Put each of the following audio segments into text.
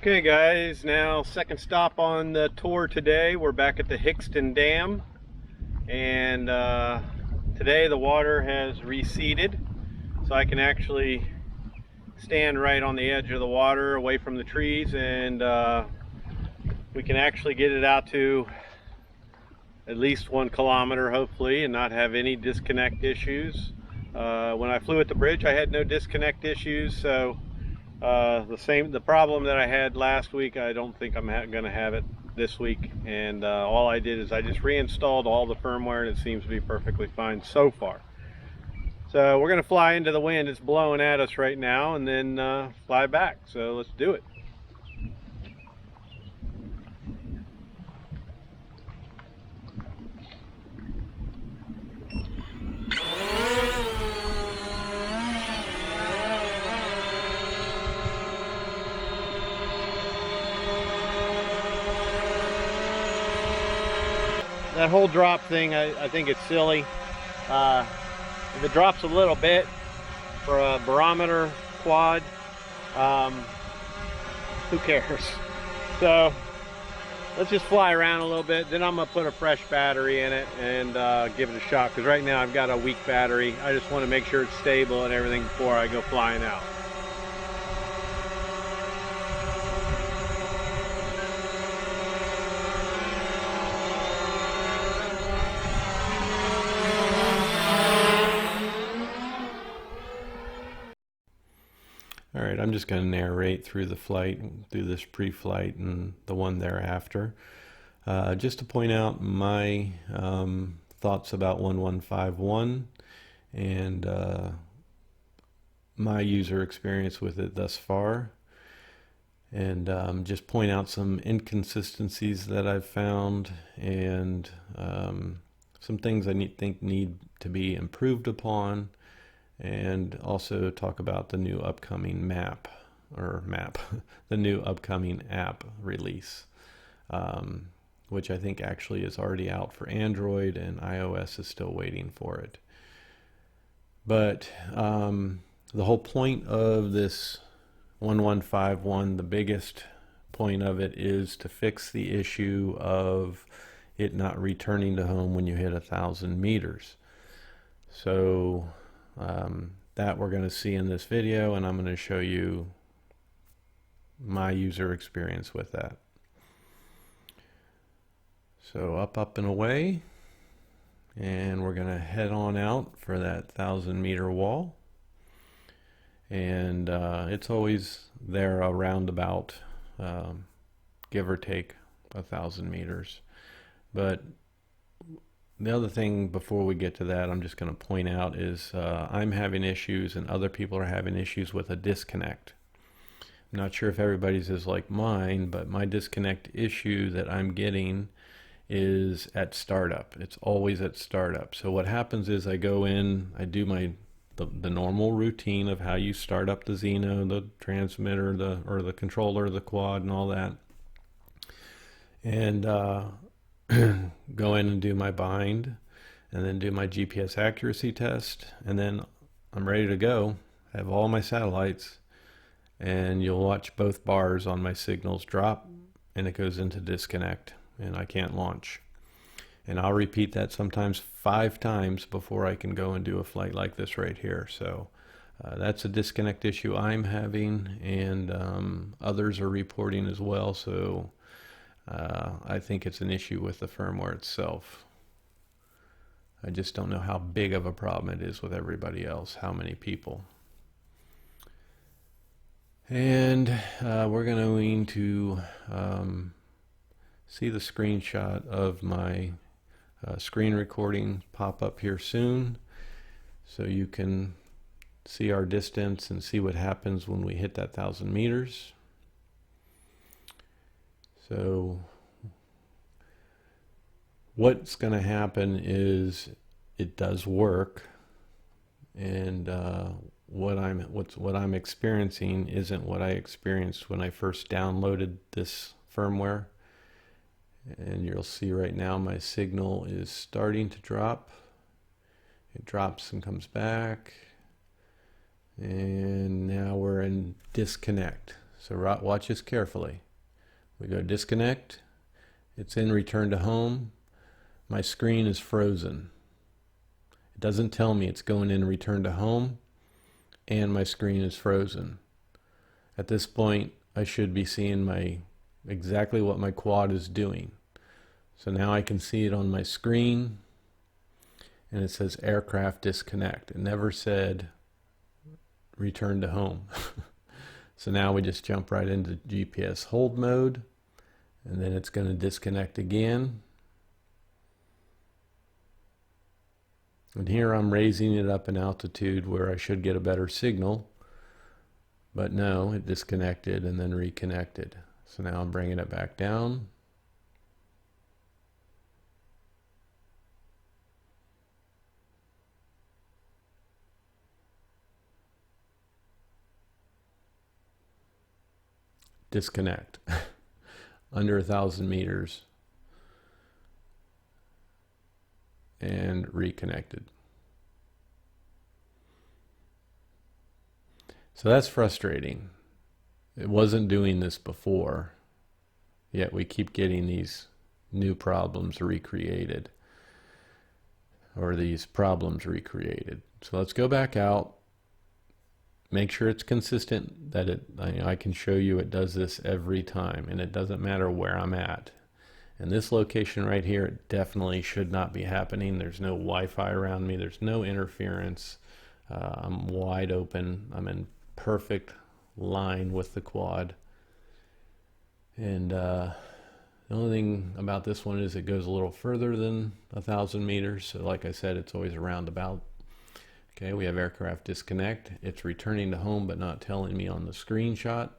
Okay guys, now second stop on the tour today. We're back at the Hickston Dam, and today the water has receded, so I can actually stand right on the edge of the water away from the trees, and we can actually get it out to at least 1 kilometer hopefully and not have any disconnect issues. When I flew at the bridge I had no disconnect issues, so the problem that I had last week, I don't think I'm going to have it this week. And all I did is I just reinstalled all the firmware, and it seems to be perfectly fine so far. So we're going to fly into the wind. It's blowing at us right now, and then fly back. So let's do it. That whole drop thing, I think it's silly. If it drops a little bit for a barometer quad, who cares? So let's just fly around a little bit. Then I'm gonna put a fresh battery in it and give it a shot, because right now I've got a weak battery. I just want to make sure it's stable and everything before I go flying out. Alright, I'm just going to narrate through the flight, through this pre-flight and the one thereafter. Just to point out my thoughts about 1151 and my user experience with it thus far. And just point out some inconsistencies that I've found, and some things I think need to be improved upon. And also talk about the new upcoming the new upcoming app release, which I think actually is already out for Android, and iOS is still waiting for it. But the whole point of this 1151, the biggest point of it, is to fix the issue of it not returning to home when you hit 1,000 meters. So that we're going to see in this video, and I'm going to show you my user experience with that. So up and away, and we're going to head on out for that 1,000-meter wall, and it's always there around about give or take 1,000 meters. But the other thing before we get to that, I'm just going to point out is I'm having issues and other people are having issues with a disconnect. I'm not sure if everybody's is like mine, but my disconnect issue that I'm getting is at startup. It's always at startup. So what happens is I go in, I do the normal routine of how you start up the Zino, the transmitter, or the controller, the quad, and all that, and go in and do my bind, and then do my GPS accuracy test, and then I'm ready to go. I have all my satellites, and you'll watch both bars on my signals drop, and it goes into disconnect, and I can't launch. And I'll repeat that sometimes 5 times before I can go and do a flight like this right here. So that's a disconnect issue I'm having, and others are reporting as well. So I think it's an issue with the firmware itself. I just don't know how big of a problem it is with everybody else, how many people. And we're going to see the screenshot of my screen recording pop up here soon, so you can see our distance and see what happens when we hit that 1,000 meters. So what's going to happen is it does work, and what I'm experiencing isn't what I experienced when I first downloaded this firmware. And you'll see right now my signal is starting to drop. It drops and comes back, and now we're in disconnect. So watch this carefully. We go disconnect. It's in return to home. My screen is frozen. It doesn't tell me it's going in return to home, and my screen is frozen. At this point, I should be seeing exactly what my quad is doing. So now I can see it on my screen, and it says aircraft disconnect. It never said return to home. So now we just jump right into GPS hold mode, and then it's going to disconnect again. And here I'm raising it up in altitude where I should get a better signal, but no, it disconnected and then reconnected. So now I'm bringing it back down. Disconnect. Under 1,000 meters. And reconnected. So that's frustrating. It wasn't doing this before, yet we keep getting these new problems recreated, or these problems recreated. So let's go back out, make sure it's consistent, that I can show you it does this every time, and it doesn't matter where I'm at. And this location right here, it definitely should not be happening. There's no Wi-Fi around me. There's no interference. I'm wide open. I'm in perfect line with the quad. And the only thing about this one is it goes a little further than 1,000 meters. So like I said, it's always a roundabout. Okay, we have aircraft disconnect. It's returning to home, but not telling me on the screenshot.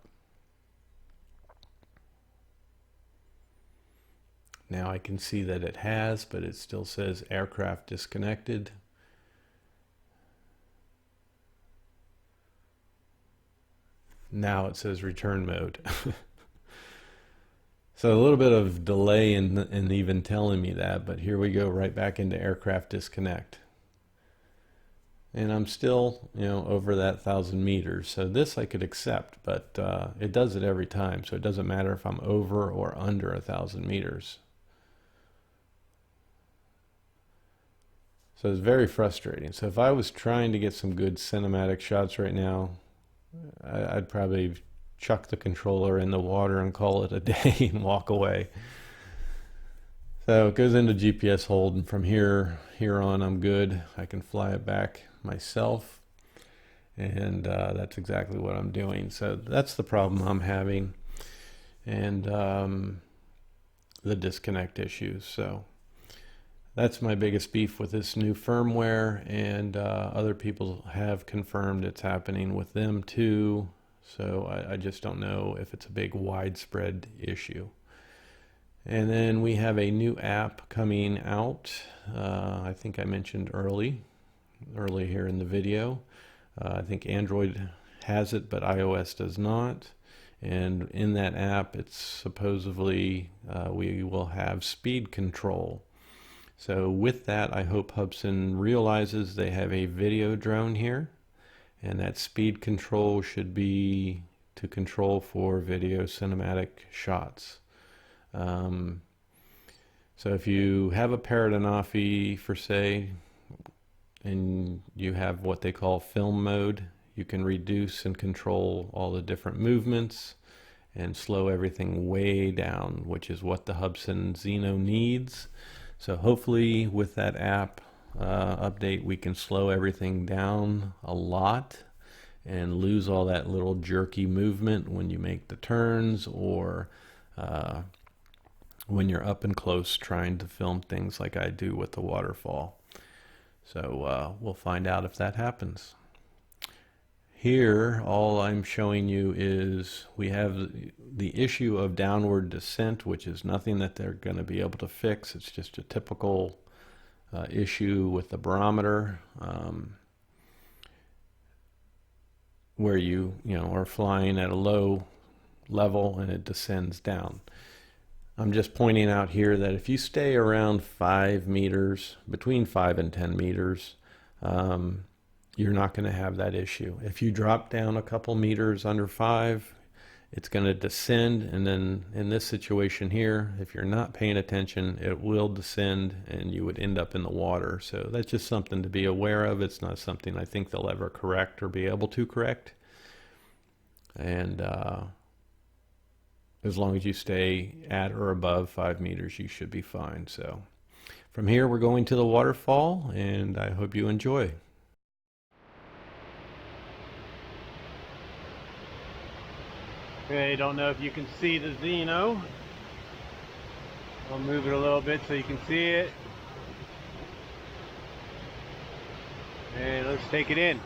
Now I can see that it has, but it still says aircraft disconnected. Now it says return mode. So a little bit of delay in even telling me that, but here we go right back into aircraft disconnect. And I'm still, over that 1,000 meters. So this I could accept, but it does it every time. So it doesn't matter if I'm over or under 1,000 meters. So it's very frustrating. So if I was trying to get some good cinematic shots right now, I'd probably chuck the controller in the water and call it a day and walk away. So it goes into GPS hold, and from here on I'm good. I can fly it back myself, and that's exactly what I'm doing. So that's the problem I'm having, and the disconnect issues. So that's my biggest beef with this new firmware, and other people have confirmed it's happening with them too. So I just don't know if it's a big widespread issue. And then we have a new app coming out. I think I mentioned early here in the video. I think Android has it, but iOS does not. And in that app, it's supposedly we will have speed control. So with that, I hope Hubsan realizes they have a video drone here, and that speed control should be to control for video cinematic shots. So if you have a Paradenofi for say, and you have what they call film mode, you can reduce and control all the different movements and slow everything way down, which is what the Hubsan Zino needs. So hopefully with that app update, we can slow everything down a lot and lose all that little jerky movement when you make the turns, or when you're up and close trying to film things like I do with the Waterfall. So we'll find out if that happens. Here, all I'm showing you is we have the issue of downward descent, which is nothing that they're going to be able to fix. It's just a typical issue with the barometer, where you are flying at a low level and it descends down. I'm just pointing out here that if you stay around 5 meters, between 5 and 10 meters, you're not going to have that issue. If you drop down a couple meters under 5, it's going to descend, and then in this situation here, if you're not paying attention, it will descend and you would end up in the water. So that's just something to be aware of. It's not something I think they'll ever correct or be able to correct. And as long as you stay at or above 5 meters, you should be fine. So from here, we're going to the waterfall, and I hope you enjoy. Okay, don't know if you can see the Zino. I'll move it a little bit so you can see it. And let's take it in.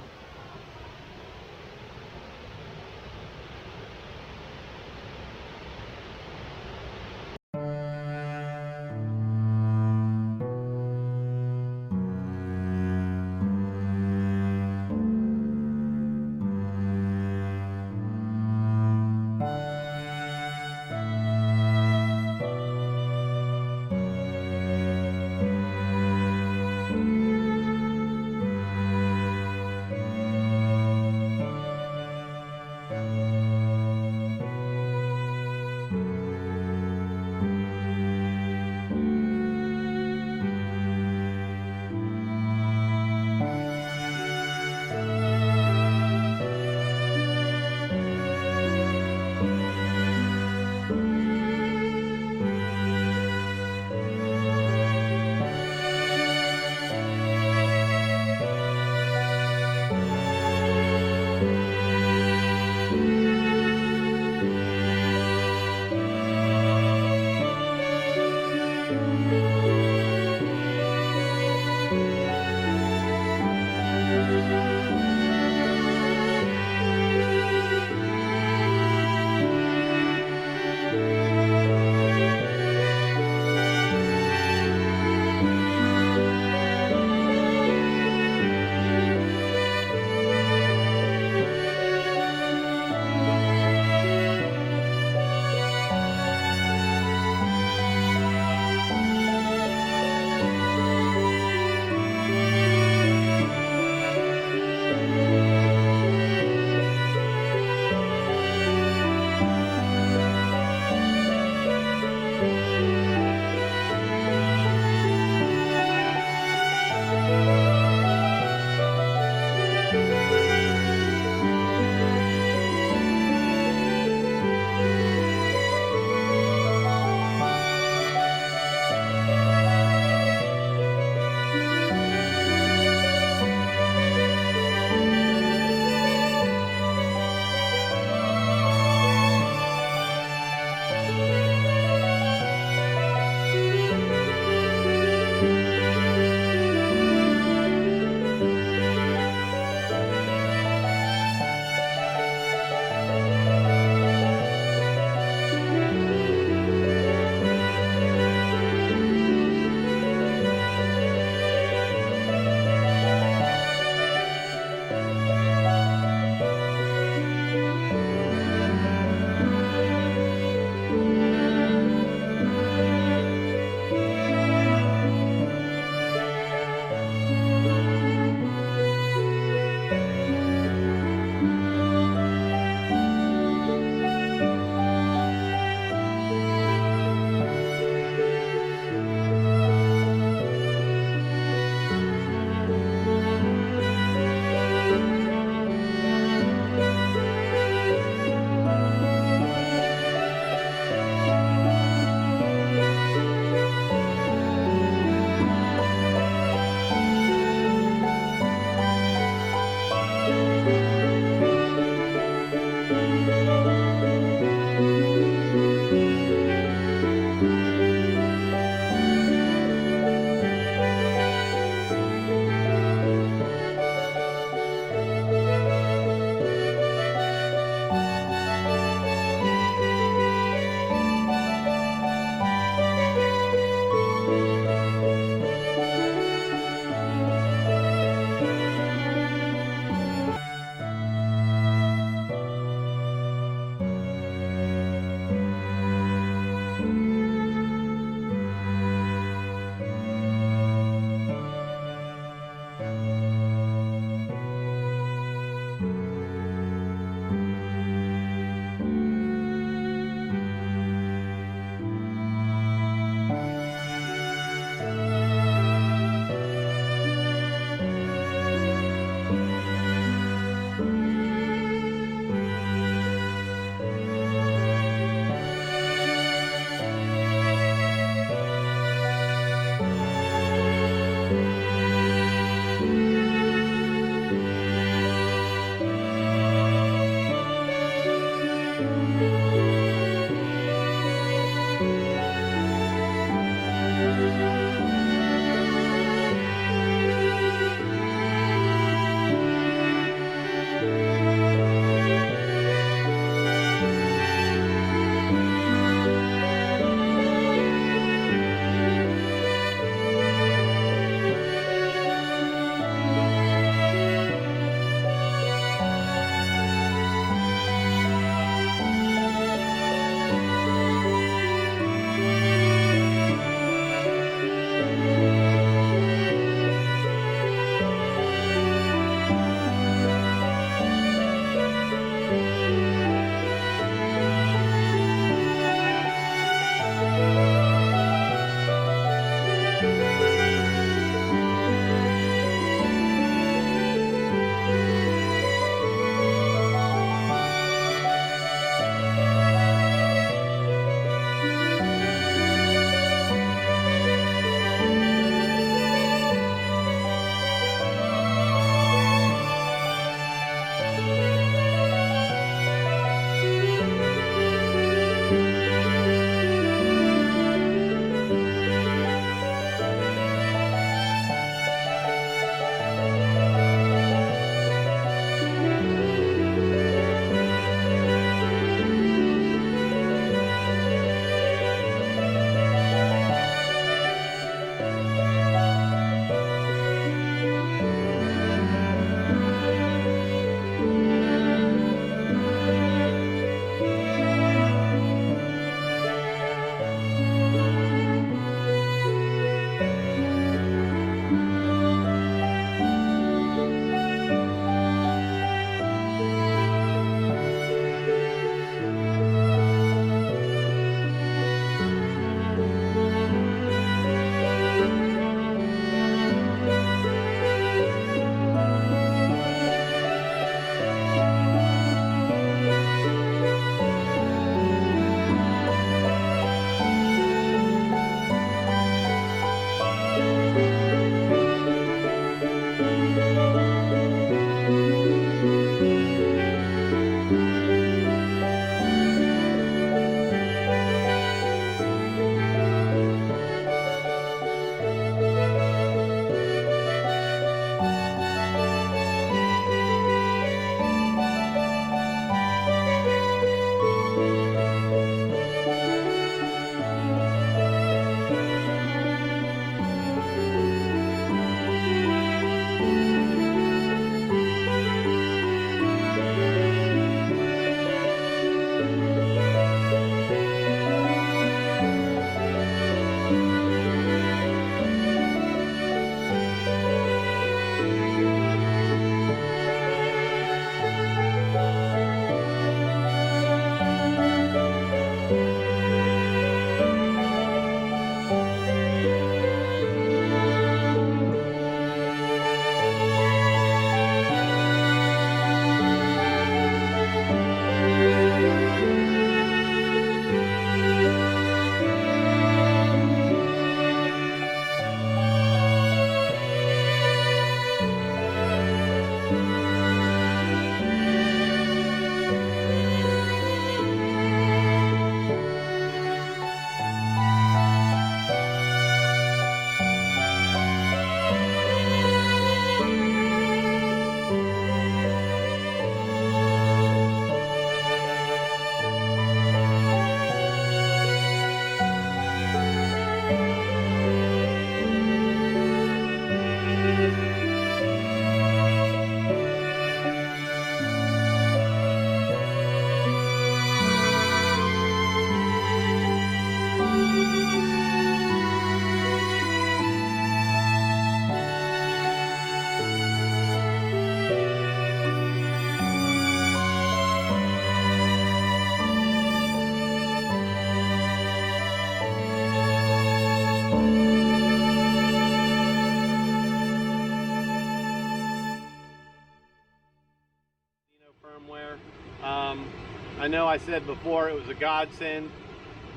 know I said before it was a godsend.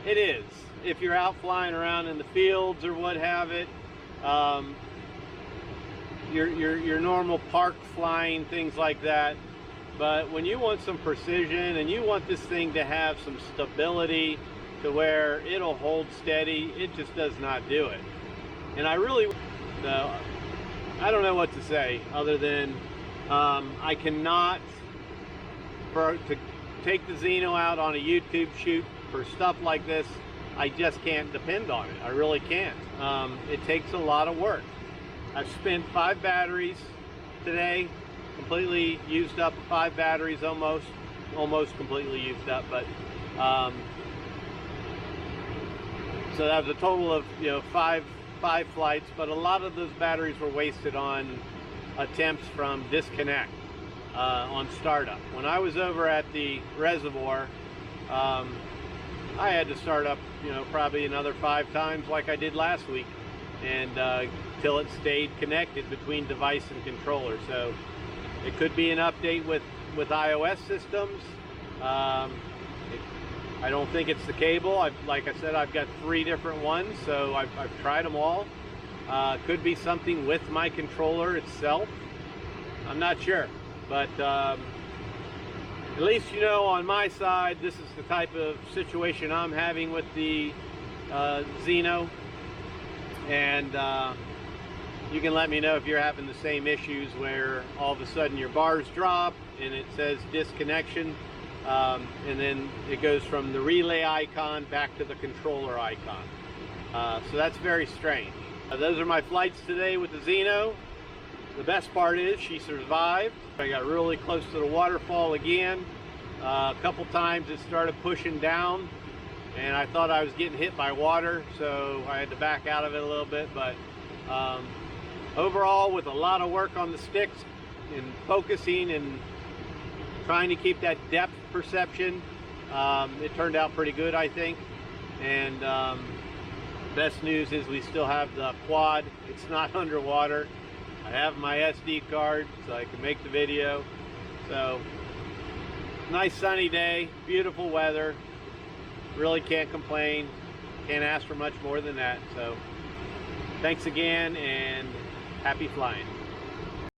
It is. If you're out flying around in the fields or what have it, your normal park flying, things like that. But when you want some precision and you want this thing to have some stability to where it'll hold steady, it just does not do it. And I really, I don't know what to say other than I cannot, to take the Zino out on a YouTube shoot for stuff like this, I just can't depend on it. I really can't. It takes a lot of work. I've spent 5 batteries today, completely used up 5 batteries, almost completely used up, but so that was a total of, you know, five flights, but a lot of those batteries were wasted on attempts from disconnect on startup. When I was over at the reservoir, I had to start up, you know, probably another 5 times like I did last week, and till it stayed connected between device and controller. So it could be an update with iOS systems. I don't think it's the cable. Like I said, I've got 3 different ones, so I've tried them all. Could be something with my controller itself. I'm not sure, but at least, you know, on my side, this is the type of situation I'm having with the Zino, and you can let me know if you're having the same issues where all of a sudden your bars drop and it says disconnection, and then it goes from the relay icon back to the controller icon. So that's very strange. Those are my flights today with the Zino. The best part is she survived. I got really close to the waterfall again. A couple times it started pushing down and I thought I was getting hit by water, so I had to back out of it a little bit. But overall, with a lot of work on the sticks and focusing and trying to keep that depth perception, it turned out pretty good, I think. And best news is we still have the quad. It's not underwater. I have my SD card so I can make the video. So nice sunny day, beautiful weather. Really can't complain. Can't ask for much more than that. So thanks again and happy flying.